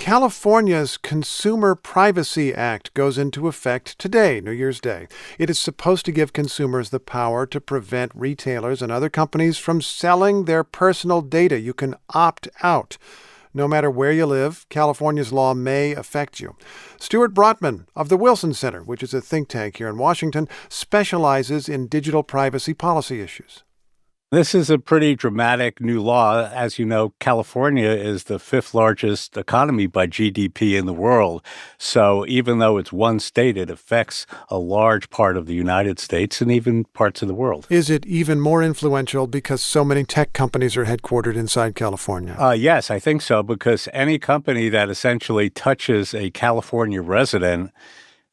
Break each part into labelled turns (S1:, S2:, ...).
S1: California's Consumer Privacy Act goes into effect today, New Year's Day. It is supposed to give consumers the power to prevent retailers and other companies from selling their personal data. You can opt out. No matter where you live, California's law may affect you. Stuart Brotman of the Wilson Center, which is a think tank here in Washington, specializes in digital privacy policy issues.
S2: This is a pretty dramatic new law. As you know, California is the fifth largest economy by GDP in the world. So even though it's one state, it affects a large part of the United States and even parts of the world.
S1: Is it even more influential because so many tech companies are headquartered inside California?
S2: Yes, I think so, because any company that essentially touches a California resident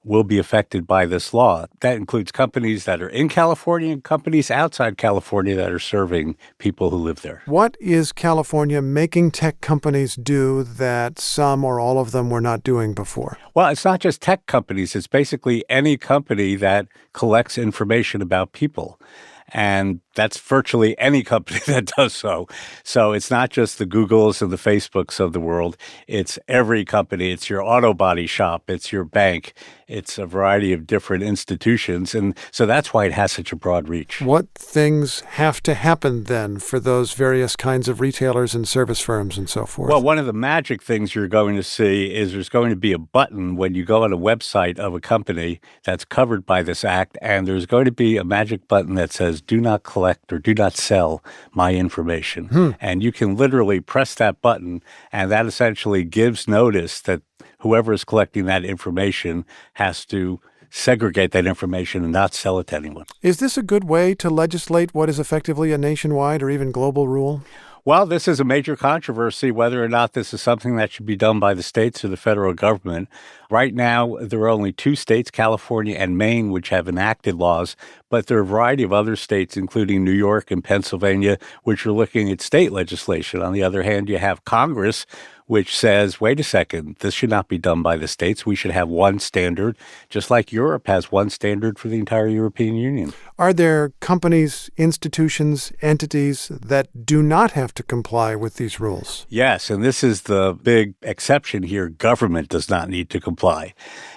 S2: will be affected by this law. That includes companies that are in California and companies outside California that are serving people who live there.
S1: What is California making tech companies do that some or all of them were not doing before?
S2: Well, it's not just tech companies. It's basically any company that collects information about people. And that's virtually any company that does so. So it's not just the Googles and the Facebooks of the world. It's every company. It's your auto body shop. It's your bank. It's a variety of different institutions. And so that's why it has such a broad reach.
S1: What things have to happen then for those various kinds of retailers and service firms and so forth?
S2: Well, one of the magic things you're going to see is there's going to be a button when you go on a website of a company that's covered by this act, and there's going to be a magic button that says, "Do not collect or do not sell my information." And you can literally press that button, and that essentially gives notice that whoever is collecting that information has to segregate that information and not sell it to anyone.
S1: Is this a good way to legislate what is effectively a nationwide or even global rule?
S2: Well, this is a major controversy, whether or not this is something that should be done by the states or the federal government. Right now, there are only two states, California and Maine, which have enacted laws, but there are a variety of other states, including New York and Pennsylvania, which are looking at state legislation. On the other hand, you have Congress, which says, wait a second, this should not be done by the states. We should have one standard, just like Europe has one standard for the entire European Union.
S1: Are there companies, institutions, entities that do not have to comply with these rules?
S2: Yes, and this is the big exception here. Government does not need to comply.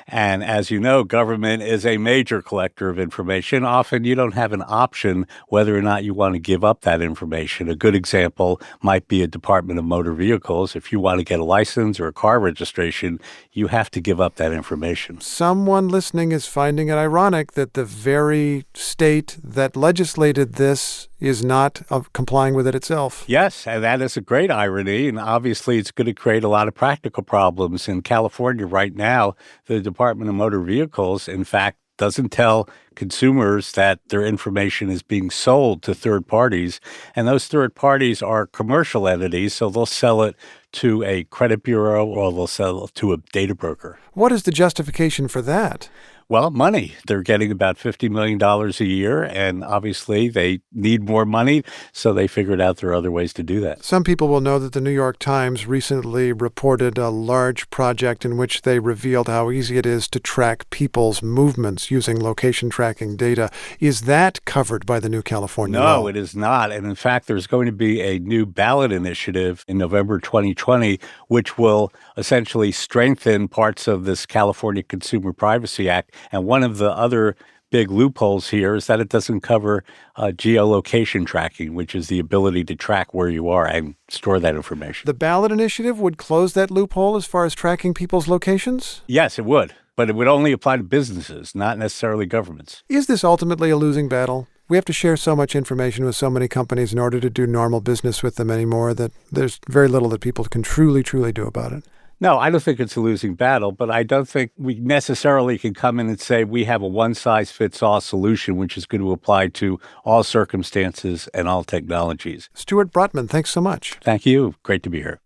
S2: And as you know, government is a major collector of information. Often you don't have an option whether or not you want to give up that information. A good example might be a Department of Motor Vehicles. If you want to get a license or a car registration, you have to give up that information.
S1: Someone listening is finding it ironic that the very state that legislated this is not complying with it itself.
S2: Yes, and that is a great irony, and obviously it's going to create a lot of practical problems. In California right now, the Department of Motor Vehicles, in fact, doesn't tell consumers that their information is being sold to third parties, and those third parties are commercial entities, so they'll sell it to a credit bureau or they'll sell it to a data broker.
S1: What is the justification for that?
S2: Well, money. They're getting about $50 million a year, and obviously they need more money, so they figured out there are other ways to do that.
S1: Some people will know that the New York Times recently reported a large project in which they revealed how easy it is to track people's movements using location tracking data. Is that covered by the new California law?
S2: No, it is not. And in fact, there's going to be a new ballot initiative in November 2020, which will essentially strengthen parts of this California Consumer Privacy Act. And one of the other big loopholes here is that it doesn't cover geolocation tracking, which is the ability to track where you are and store that information.
S1: The ballot initiative would close that loophole as far as tracking people's locations?
S2: Yes, it would. But it would only apply to businesses, not necessarily governments.
S1: Is this ultimately a losing battle? We have to share so much information with so many companies in order to do normal business with them anymore that there's very little that people can truly do about it.
S2: No, I don't think it's a losing battle, but I don't think we necessarily can come in and say we have a one-size-fits-all solution which is going to apply to all circumstances and all technologies.
S1: Stuart Brotman, thanks so much.
S2: Thank you. Great to be here.